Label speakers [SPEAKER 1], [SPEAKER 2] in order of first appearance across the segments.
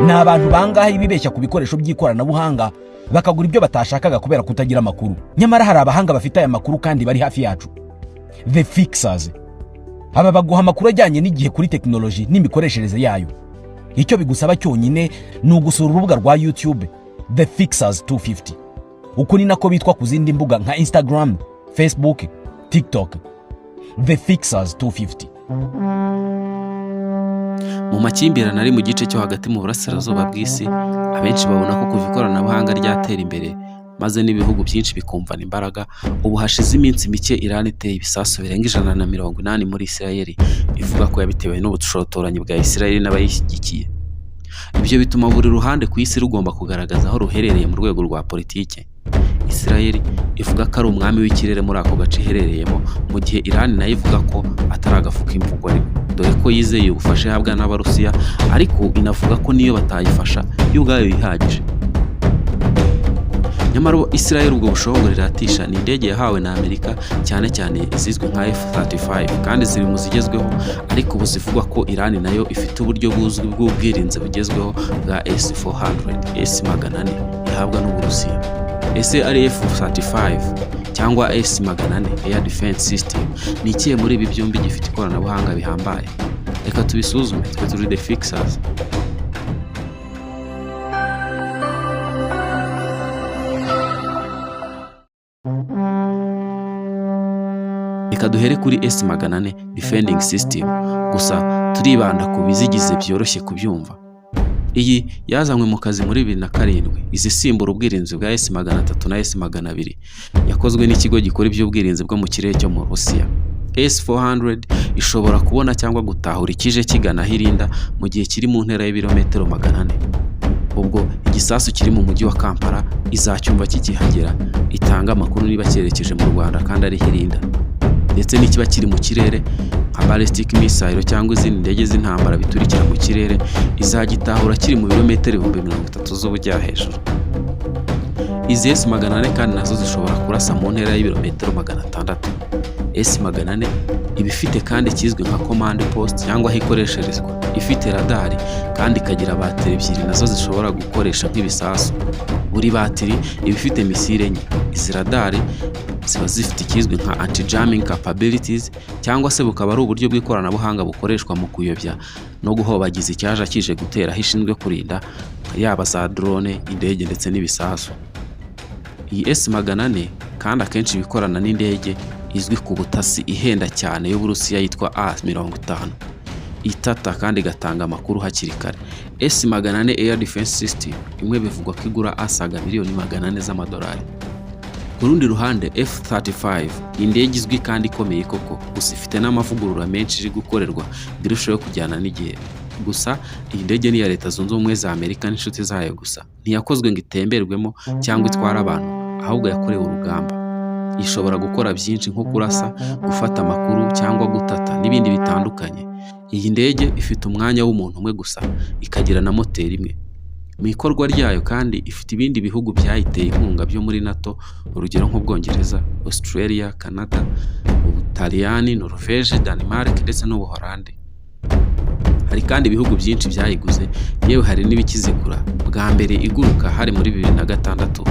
[SPEAKER 1] ni abantu bangahe bibeshya ku bikoresho by'ikoranabuhanga bakagura ibyo batashakaga kubera kutagira amakuru. Nyamara hari abahanga bafite aya makuru kandi bari hafi yacu, the fixers. Aba baguha amakuru ajyanye n'igihe kuri tekinoloji n'imikoreshereze yayo. Icyo bigusaba cyonyine ni ugusura urubuga rwa YouTube The Fixers 250. Uko ni nako bitwa ku zindi mbuga nka Instagram, Facebook, TikTok. The Fixers 250.
[SPEAKER 2] Mu makimbirane ari mu gice cyo hagati mu burasirazuba bw'isi, abenshi babona ko kuva ikoranabuhanga ryatera imbere maze n'ibihugu byinshi bikumvana imbaraga, ubu hashize iminsi mike Iran iteye ibisasu birenga 180 muri Islael, ivuga ko yabitewe n'ubushotoranyi bwa Islael n'abayishyigikiye. Ibyo bituma buri ruhande ku isi rugomba kugaragaza aho ruherereye mu rwego rwa politike. Islael ivuga ko ari umwami w'ikirere muri ako gace iherereyemo, mu gihe Iran nayo ivuga ko atari agafuka imvugo, dore ko yizeye ubufasha ihabwa n'Abarusiya, ariko inavuga ko niyo batayifasha yo ubwayo yihagije. Nyamara Islael ubwo bushongore iratisha ni indege yahawe na Amerika, cyane cyane izizwe nka F35 kandi ziri mu zigezweho, ariko ubu zivugwa ko Iran nayo ifite uburyo buzwi bw'ubwirinzi bugezweho bwa S400 S400 ihabwa n'Uburusiya. Ese ari F35 cyangwa S400 Air Defense System ni ikihe muri ibi byombi gifite ikoranabuhanga bihambaye? Reka tubisuzume twe turi The Fixers. Reka duhere kuri S400 Defending System, gusa turibanda ku bizigize byoroshye kubyumva. Iyi yazanywe mu kazi muri 2007, izisimbura ubwirinzi bwa S300 na S200, yakozwe n'ikigo gikora iby'ubwirinzi bwo mu kirere cyo mu Rusiya. S400 ishobora kubona cyangwa gutahura ikije kigana hirinda mu gihe kiri mu ntera y'ibirometero 400. Ubwo igisasu kiri mu mujyi wa Kampala izacyumva kikihagera, itanga amakuru niba cyerekeje mu Rwanda kandi ari hirinda. Ndetse n'ikiba kiri mu kirere nka ballistic missile cyangwa izindi ndege z'intambara biturikira mu kirere, izagitahura kiri mu birometero 30,000 z'ubujya hejuru. Izi S400 kandi nazo zishobora kurasa mu ntera y'ibirometero 600. S400 ibifite kandi kizwe nka command post cyangwa aho ikoresherezwa, ifite radari kandi ikagira bateri ebyiri nazo zishobora gukoresha nk'ibisasu. Buri bateri ibifite misile enye. Izi radari ziba zifite ikizwe nka anti-jamming capabilities, cyangwa se bukaba ari uburyo bw'ikoranabuhanga bukoreshwa mu kuyobya no guhobagiza icyaje kije gutera hishinzwe kurinda yaba za drone, indege ndetse n'ibisasu. Iyi S400 kandi akenshi bikorana n'indege izwi ku butasi ihenda cyane y'Uburusiya yitwa A50, itata kandi igatanga amakuru hakiri kare. S400 Air Defense System imwe bivugwa ko igura asaga $400,000 z'amadolari. Ku rundi ruhande F35 indege izwi kandi ikomeye koko, gusa ifite n'amavugurura menshi iri gukorerwa birushaho kujyana n'igihe. Gusa iyi ndege ni ya Leta Zunze Ubumwe za Amerika n'inshuti zayo gusa, ntiyakozwe ngo itemberwemo cyangwa itwara abantu, ahubwo yakorewe urugamba. Ishobora gukora byinshi nko kurasa, gufata amakuru cyangwa gutata n'ibindi bitandukanye. Iyi ndege ifite umwanya w'umuntu umwe gusa, ikagira na moteri imwe. Mu ikorwa ryayo kandi ifite ibindi bihugu byayiteye inkunga byo muri NATO, urugero nk'Ubwongereza, Australia, Canada, Ubutaliyani, Norvège, Denmark ndetse n'Ubuholandi. Hari kandi ibihugu byinshi byayiguze, yewe hari n'ibikizigura. Bwa mbere iguruka hari muri 2006,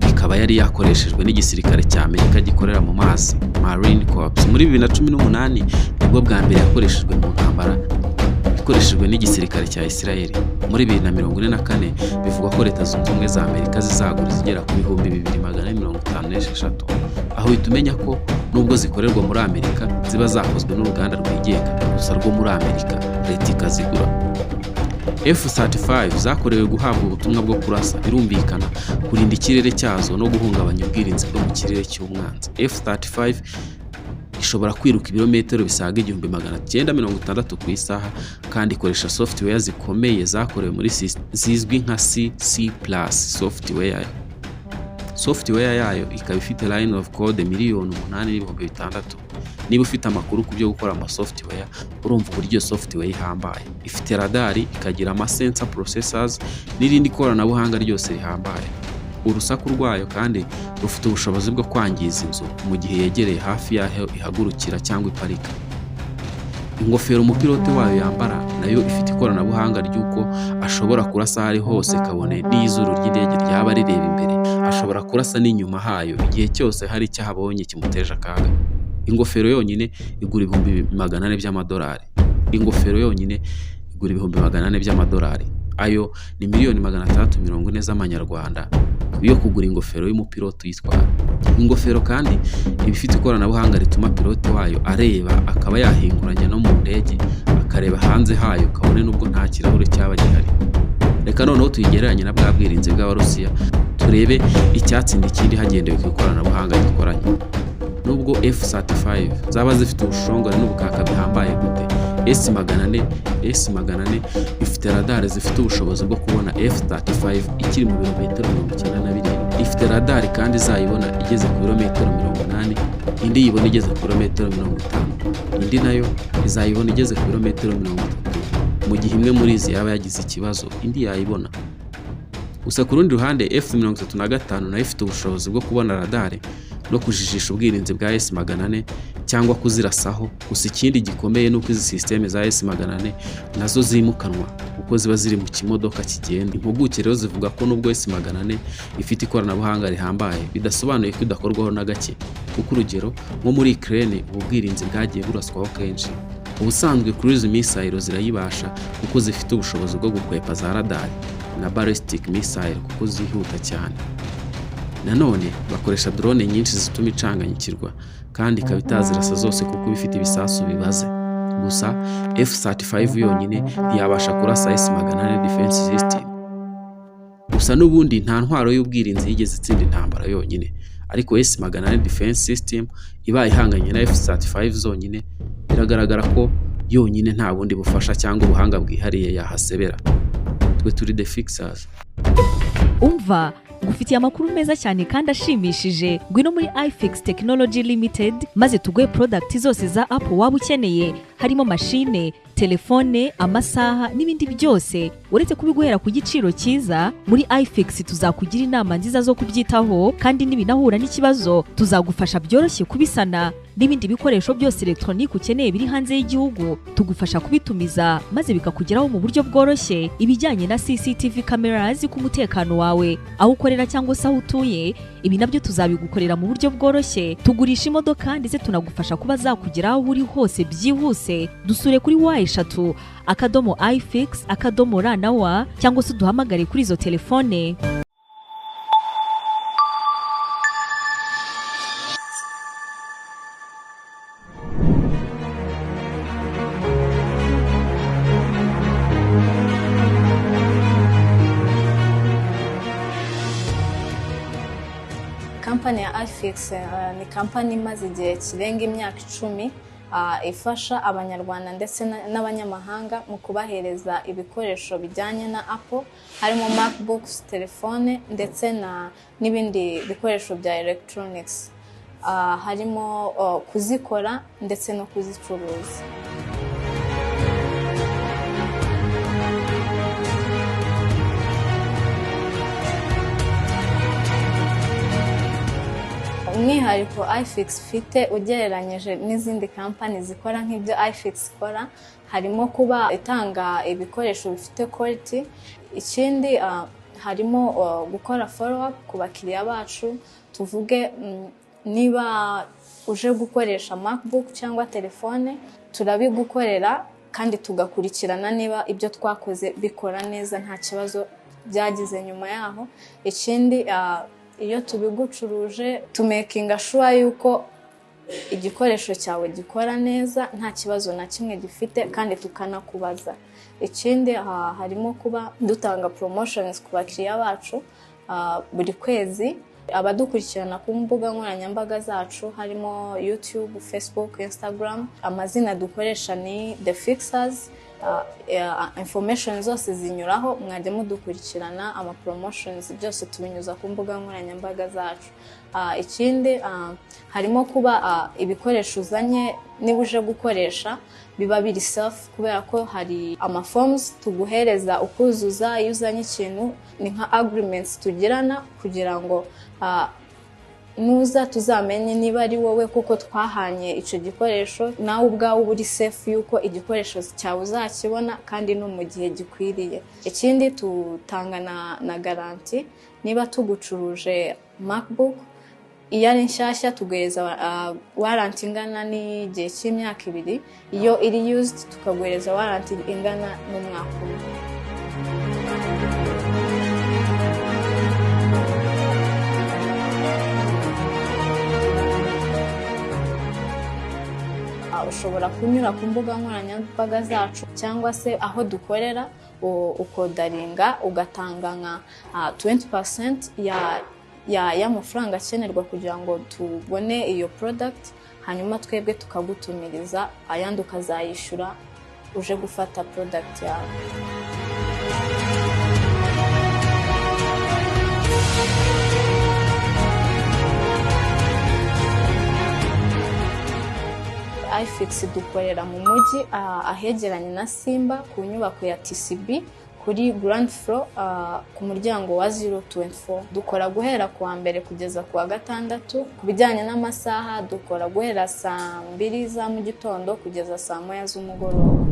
[SPEAKER 2] ikaba yari yakoreshejwe n'igisirikare cya Amerika gikorera mu mazi, Marine Corps. Muri 2018 nibwo bwa mbere yakoreshejwe mu ntambara ikoreshejwe n'igisirikare cya Islael. Muri 2044 bivugwa ko Leta Zunze Ubumwe za Amerika zizagura zigera ku 2,256, aho bitumenya ko nubwo zikorerwa muri Amerika ziba zakozwe n'uruganda rwigenga gusa rwo muri Amerika, leta ikazigura. F35 zakorewe guhabwa ubutumwa bwo kurasa, birumvikana kurinda ikirere cyazo no guhungabanya ubwirinzi bwo mu kirere cy'umwanzi. F35 ishobora kwiruka ibirometero bisaga 960 ku isaha kandi ikoresha software zikomeye zakorewe muri zizwi nka C++ software. Software yayo ikaba ifite line of code 8,800,000. Niba ufite amakuru ku byo gukora ama software, urumva uburyo software ihambaye. Ifite radari, ikagira ama sensor processors n'irindi koranabuhanga ryose rihambaye. Urusaku rwayo kandi rufite ubushobozi bwo kwangiza inzu mu gihe yegereye hafi yaho ihagurukira cyangwa iparika. ingofero umupilote wayo yambara nayo ifite ikoranabuhanga ry'uko ashobora kurasa aho ari hose kabone n'izuru ry'indege ryaba rireba imbere, ashobora kurasa n'inyuma hayo igihe cyose hari icyo ahabonye kimuteje akaga. Ingofero yonyine igura $400 by'amadolari. Ingofero yonyine igura $400 by'amadolari. Ayo ni $640,000 z'amanyarwanda yo kugura ingofero y'umupilote uyitwara. Ingofero kandi iba ifite ikoranabuhanga rituma pilote wayo areba, akaba yahinguranya no mu ndege akareba hanze hayo kabone n'ubwo nta kirahure cyaba gihari. Reka noneho tuyigereranye na bwa bwirinzi bw'Abarusiya turebe icyatsinda ikindi hagendewe ku ikoranabuhanga rikoranye. Nubwo F35 zaba zifite ubushongore n'ubukaka bihambaye gute, S400 ifite radar zifite ubushobozi bwo kubona F35 ikiri mu birometero 97. Ifite radar kandi izayibona igeze ku birometero 80, indi yibona igeze ku birometero 50, indi nayo izayibona igeze ku birometero 30. Mu gihe imwe muri izi yaba yagize ikibazo, indi yayibona. Gusa ku rundi ruhande F35 nayo ifite ubushobozi bwo kubona radar no kujijisha ubwirinzi bwa S400 cyangwa kuzirasaho. Gusa ikindi gikomeye nuko izi systeme za S400 nazo zimukanwa kuko ziba ziri mu kimodoka kigenda. Impuguke rero zivuga ko nubwo S400 ifite ikoranabuhanga rihambaye, bidasobanuye ko idakorwaho na gake, kuko urugero nko muri Islael ubwirinzi bwagiye buraswaho kenshi. Ubusanzwe cruise missile zirayibasha kuko zifite ubushobozi bwo gukwepa za radar na ballistic missile kuko zihuta cyane. Nanone bakoresha drone nyinshi zituma icanganyikirwa kandi ikaba itazirasa zose kuko bifite ibisasu bibaze. Gusa F35 yonyine ntiyabasha kurasa S400 defense system. Gusa n'ubundi nta ntwaro y'ubwirinzi yigeze itsinda intambara yonyine, ariko S400 defense system ibaye ihanganye na F35 zonyine, biragaragara ko yonyine nta bundi bufasha cyangwa ubuhanga bwihariye yahasebera. Twe turi The Fixers.
[SPEAKER 3] Umva gufitiye amakuru meza cyane kandi ashimishije. Ngwino muri iFix Technology Limited maze tuguhe product zose za Apple waba ukeneye, harimo machine, telefone, amasaha n'ibindi byose. Uretse kubiguhera ku giciro cyiza, muri iFix tuzakugira inama nziza zo kubyitaho, kandi nibinahura n'ikibazo tuzagufasha byoroshye kubisana. N'ibindi bikoresho byose electronique ukeneye biri hanze y'igihugu tugufasha kubitumiza maze bikakugeraho mu buryo bworoshye. Ibijyanye na CCTV cameras ku mutekano wawe, aho ukorera cyangwa se aho utuye, ibi nabyo tuzabigukorera mu buryo bworoshye. Tugurisha imodoka ndetse tunagufasha kuba zakugeraho uri hose byihuse. Dusure kuri wa@ifix.rw cyangwa se duhamagare kuri izo telefone.
[SPEAKER 4] Kampani ya iFix ni kampani imaze igihe kirenga imyaka 10 ifasha abanyarwanda ndetse n'abanyamahanga mu kubahereza ibikoresho bijyanye na Apple, harimo MacBooks, telefone ndetse n'ibindi bikoresho bya electronics, harimo kuzikora ndetse no kuzicuruza. Umwihariko iFix ifite ugereranyije n'izindi kampani zikora nk'ibyo iFix ikora, harimo kuba itanga ibikoresho bifite quality. Ikindi harimo gukora follow up ku bakiriya bacu. Tuvuge niba uje gukoresha MacBook cyangwa telefone, turabigukorera kandi tugakurikirana niba ibyo twakoze bikora neza nta kibazo byagize nyuma yaho. Ikindi iyo tubigucuruje tumakinga sure yuko igikoresho cyawe gikora neza nta kibazo na kimwe gifite kandi tukanakubaza. Ikindi harimo kuba dutanga promotions ku bakiriya bacu buri kwezi. Abadukurikirana ku mbuga nkoranyambaga zacu harimo YouTube, Facebook, Instagram. Amazina dukoresha ni The Fixers. Information zose zinyuraho, mwajya mudukurikirana. Ama promotions byose tubinyuza ku mbuga nkoranyambaga zacu. Ikindi harimo kuba ibikoresho uzanye niba uje gukoresha biba biri safe, kubera ko hari ama forms tuguhereza ukuzuza iyo uzanye ikintu. Ni nka agreements tugirana kugira ngo nuza tuzamenye niba ari wowe kuko twahanye icyo gikoresho, nawe ubwawe uba uri safe yuko igikoresho cyawe uzakibona kandi no mu gihe gikwiriye. Ikindi tutanga na garanti. Niba tugucuruje MacBook iyo ari nshyashya tuguhereza warranty ingana n'igihe cy'imyaka 2, iyo iri used tukaguhereza warranty ingana n'umwaka umwe. Ushobora kunyura ku mbuga nkoranyambaga zacu cyangwa se aho dukorera ukodaringa ugatanga nka 20% y'amafaranga akenerwa kugira ngo tubone iyo product, hanyuma twebwe tukagutumiriza ayandi ukazayishyura uje gufata product yawe. iFix dukorera mu mujyi ahegeranye na Simba ku nyubako ya TCB kuri ground floor ku muryango wa 024. Dukora guhera kuwa mbere kugeza kuwa gatandatu. Ku bijyanye n'amasaha dukora guhera saa 2 za mu gitondo kugeza saa 1 z'umugoroba.